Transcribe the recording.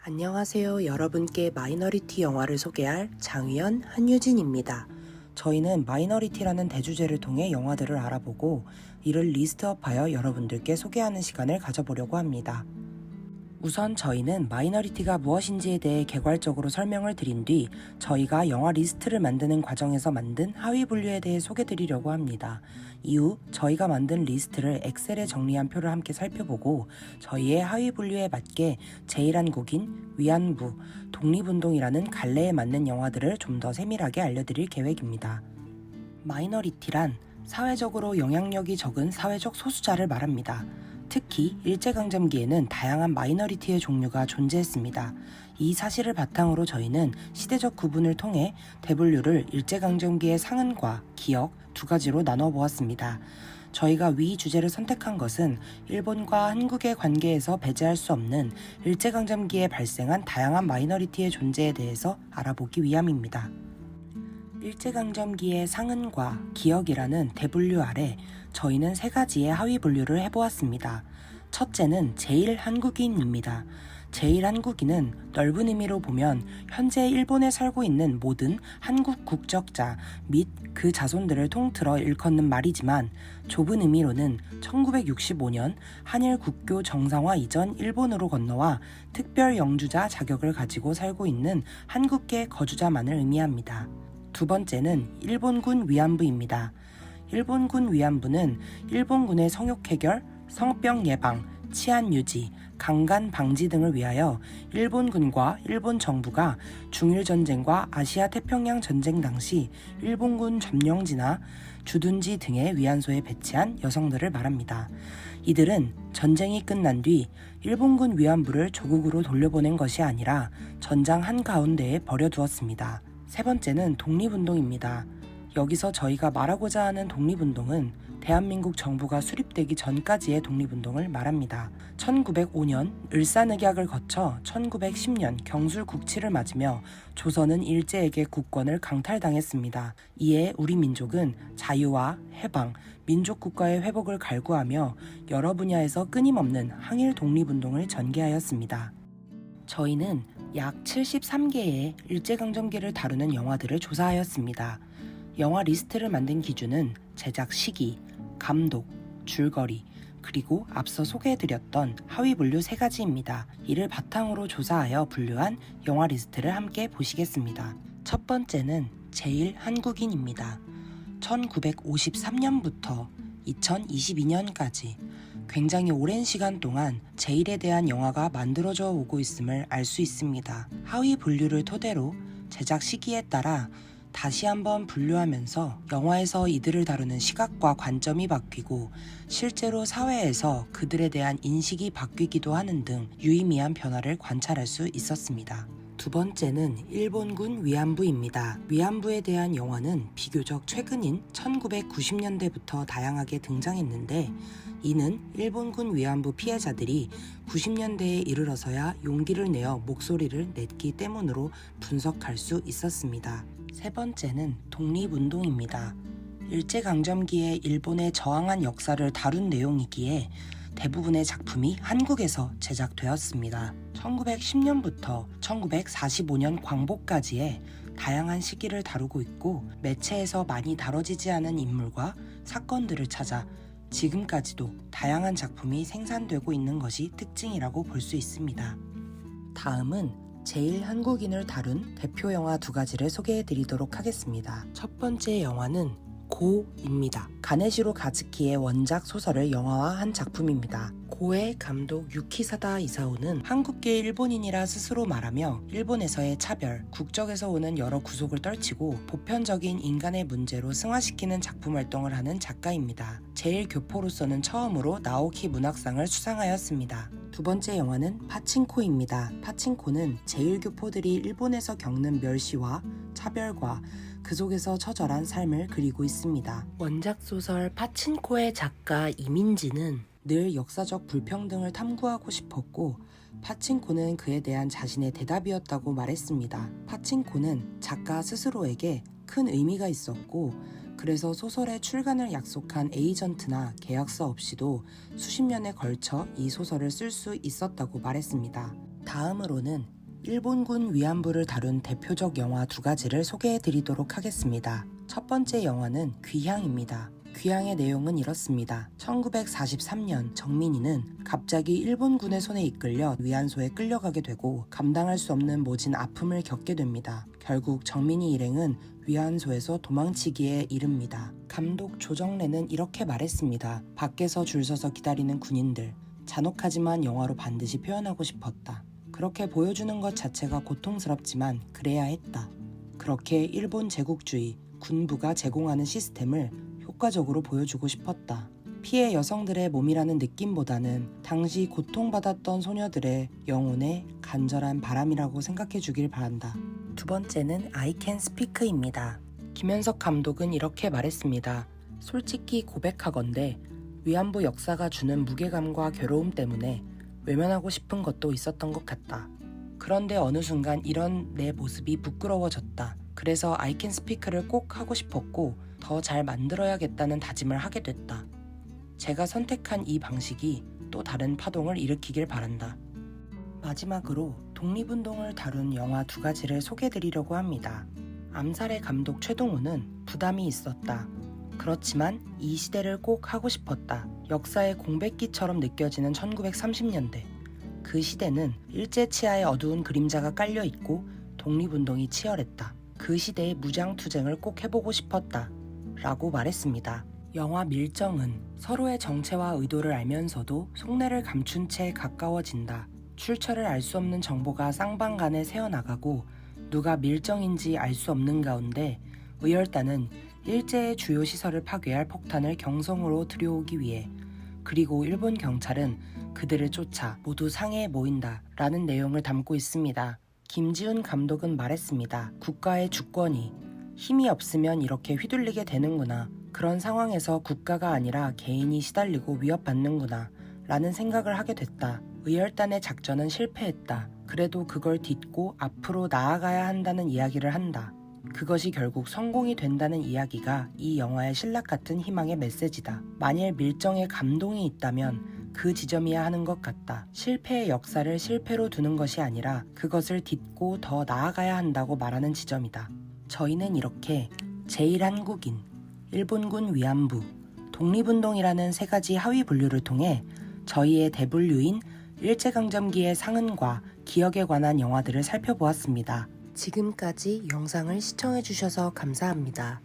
안녕하세요. 여러분께 마이너리티 영화를 소개할 장휘연, 한유진입니다. 저희는 마이너리티라는 대주제를 통해 영화들을 알아보고 이를 리스트업하여 여러분들께 소개하는 시간을 가져보려고 합니다. 우선 저희는 마이너리티가 무엇인지에 대해 개괄적으로 설명을 드린 뒤 저희가 영화 리스트를 만드는 과정에서 만든 하위 분류에 대해 소개드리려고 합니다. 이후 저희가 만든 리스트를 엑셀에 정리한 표를 함께 살펴보고 저희의 하위 분류에 맞게 제1한국인, 위안부, 독립운동이라는 갈래에 맞는 영화들을 좀 더 세밀하게 알려드릴 계획입니다. 마이너리티란 사회적으로 영향력이 적은 사회적 소수자를 말합니다. 특히 일제강점기에는 다양한 마이너리티의 종류가 존재했습니다. 이 사실을 바탕으로 저희는 시대적 구분을 통해 대분류를 일제강점기의 상흔과 기역 두 가지로 나눠 보았습니다. 저희가 위 주제를 선택한 것은 일본과 한국의 관계에서 배제할 수 없는 일제강점기에 발생한 다양한 마이너리티의 존재에 대해서 알아보기 위함입니다. 일제강점기의 상흔과 기역이라는 대분류 아래 저희는 세 가지의 하위 분류를 해보았습니다. 첫째는 제1한국인입니다. 제1한국인은 넓은 의미로 보면 현재 일본에 살고 있는 모든 한국 국적자 및 그 자손들을 통틀어 일컫는 말이지만 좁은 의미로는 1965년 한일 국교 정상화 이전 일본으로 건너와 특별 영주자 자격을 가지고 살고 있는 한국계 거주자만을 의미합니다. 두 번째는 일본군 위안부입니다. 일본군 위안부는 일본군의 성욕 해결, 성병 예방, 치안 유지, 강간 방지 등을 위하여 일본군과 일본 정부가 중일전쟁과 아시아 태평양 전쟁 당시 일본군 점령지나 주둔지 등의 위안소에 배치한 여성들을 말합니다. 이들은 전쟁이 끝난 뒤 일본군 위안부를 조국으로 돌려보낸 것이 아니라 전장 한가운데에 버려두었습니다. 세 번째는 독립운동입니다. 여기서 저희가 말하고자 하는 독립운동은 대한민국 정부가 수립되기 전까지의 독립운동을 말합니다. 1905년 을사늑약을 거쳐 1910년 경술국치를 맞으며 조선은 일제에게 국권을 강탈당했습니다. 이에 우리 민족은 자유와 해방, 민족국가의 회복을 갈구하며 여러 분야에서 끊임없는 항일 독립운동을 전개하였습니다. 저희는 약 73개의 일제강점기를 다루는 영화들을 조사하였습니다. 영화 리스트를 만든 기준은 제작 시기, 감독, 줄거리, 그리고 앞서 소개해드렸던 하위 분류 세 가지입니다. 이를 바탕으로 조사하여 분류한 영화 리스트를 함께 보시겠습니다. 첫 번째는 제1한국인입니다. 1953년부터 2022년까지 굉장히 오랜 시간 동안 제1에 대한 영화가 만들어져 오고 있음을 알 수 있습니다. 하위 분류를 토대로 제작 시기에 따라 다시 한번 분류하면서 영화에서 이들을 다루는 시각과 관점이 바뀌고 실제로 사회에서 그들에 대한 인식이 바뀌기도 하는 등 유의미한 변화를 관찰할 수 있었습니다. 두 번째는 일본군 위안부입니다. 위안부에 대한 영화는 비교적 최근인 1990년대부터 다양하게 등장했는데 이는 일본군 위안부 피해자들이 90년대에 이르러서야 용기를 내어 목소리를 냈기 때문으로 분석할 수 있었습니다. 세 번째는 독립운동입니다. 일제강점기에 일본에 저항한 역사를 다룬 내용이기에 대부분의 작품이 한국에서 제작되었습니다. 1910년부터 1945년 광복까지의 다양한 시기를 다루고 있고 매체에서 많이 다뤄지지 않은 인물과 사건들을 찾아 지금까지도 다양한 작품이 생산되고 있는 것이 특징이라고 볼 수 있습니다. 다음은 제1한국인을 다룬 대표 영화 두 가지를 소개해드리도록 하겠습니다. 첫 번째 영화는 고입니다. 가네시로 가즈키의 원작 소설을 영화화한 작품입니다. 고의 감독 유키사다 이사오는 한국계 일본인이라 스스로 말하며 일본에서의 차별, 국적에서 오는 여러 구속을 떨치고 보편적인 인간의 문제로 승화시키는 작품 활동을 하는 작가입니다. 제1교포로서는 처음으로 나오키 문학상을 수상하였습니다. 두 번째 영화는 파친코입니다. 파친코는 제1교포들이 일본에서 겪는 멸시와 차별과 그 속에서 처절한 삶을 그리고 있습니다. 원작 소설 파친코의 작가 이민지는 늘 역사적 불평등을 탐구하고 싶었고 파친코는 그에 대한 자신의 대답이었다고 말했습니다. 파친코는 작가 스스로에게 큰 의미가 있었고 그래서 소설의 출간을 약속한 에이전트나 계약서 없이도 수십 년에 걸쳐 이 소설을 쓸 수 있었다고 말했습니다. 다음으로는 일본군 위안부를 다룬 대표적 영화 두 가지를 소개해드리도록 하겠습니다. 첫 번째 영화는 귀향입니다. 귀향의 내용은 이렇습니다. 1943년 정민이는 갑자기 일본군의 손에 이끌려 위안소에 끌려가게 되고 감당할 수 없는 모진 아픔을 겪게 됩니다. 결국 정민이 일행은 위안소에서 도망치기에 이릅니다. 감독 조정래는 이렇게 말했습니다. 밖에서 줄 서서 기다리는 군인들. 잔혹하지만 영화로 반드시 표현하고 싶었다. 그렇게 보여주는 것 자체가 고통스럽지만 그래야 했다. 그렇게 일본 제국주의, 군부가 제공하는 시스템을 효과적으로 보여주고 싶었다. 피해 여성들의 몸이라는 느낌보다는 당시 고통받았던 소녀들의 영혼의 간절한 바람이라고 생각해 주길 바란다. 두 번째는 I Can Speak입니다. 김현석 감독은 이렇게 말했습니다. 솔직히 고백하건대 위안부 역사가 주는 무게감과 괴로움 때문에 외면하고 싶은 것도 있었던 것 같다. 그런데 어느 순간 이런 내 모습이 부끄러워졌다. 그래서 I Can Speak를 꼭 하고 싶었고 더 잘 만들어야겠다는 다짐을 하게 됐다. 제가 선택한 이 방식이 또 다른 파동을 일으키길 바란다. 마지막으로 독립운동을 다룬 영화 두 가지를 소개해드리려고 합니다. 암살의 감독 최동호는 부담이 있었다. 그렇지만 이 시대를 꼭 하고 싶었다. 역사의 공백기처럼 느껴지는 1930년대. 그 시대는 일제치하의 어두운 그림자가 깔려있고 독립운동이 치열했다. 그 시대의 무장투쟁을 꼭 해보고 싶었다. 라고 말했습니다. 영화 밀정은 서로의 정체와 의도를 알면서도 속내를 감춘 채 가까워진다. 출처를 알 수 없는 정보가 쌍방간에 새어나가고 누가 밀정인지 알 수 없는 가운데 의열단은 일제의 주요 시설을 파괴할 폭탄을 경성으로 들여오기 위해 그리고 일본 경찰은 그들을 쫓아 모두 상해에 모인다 라는 내용을 담고 있습니다. 김지훈 감독은 말했습니다. 국가의 주권이 힘이 없으면 이렇게 휘둘리게 되는구나. 그런 상황에서 국가가 아니라 개인이 시달리고 위협받는구나 라는 생각을 하게 됐다. 의열단의 작전은 실패했다. 그래도 그걸 딛고 앞으로 나아가야 한다는 이야기를 한다. 그것이 결국 성공이 된다는 이야기가 이 영화의 신락 같은 희망의 메시지다. 만일 밀정에 감동이 있다면 그 지점이야 하는 것 같다. 실패의 역사를 실패로 두는 것이 아니라 그것을 딛고 더 나아가야 한다고 말하는 지점이다. 저희는 이렇게 제1한국인, 일본군 위안부, 독립운동이라는 세 가지 하위 분류를 통해 저희의 대분류인 일제강점기의 상흔과 기억에 관한 영화들을 살펴보았습니다. 지금까지 영상을 시청해주셔서 감사합니다.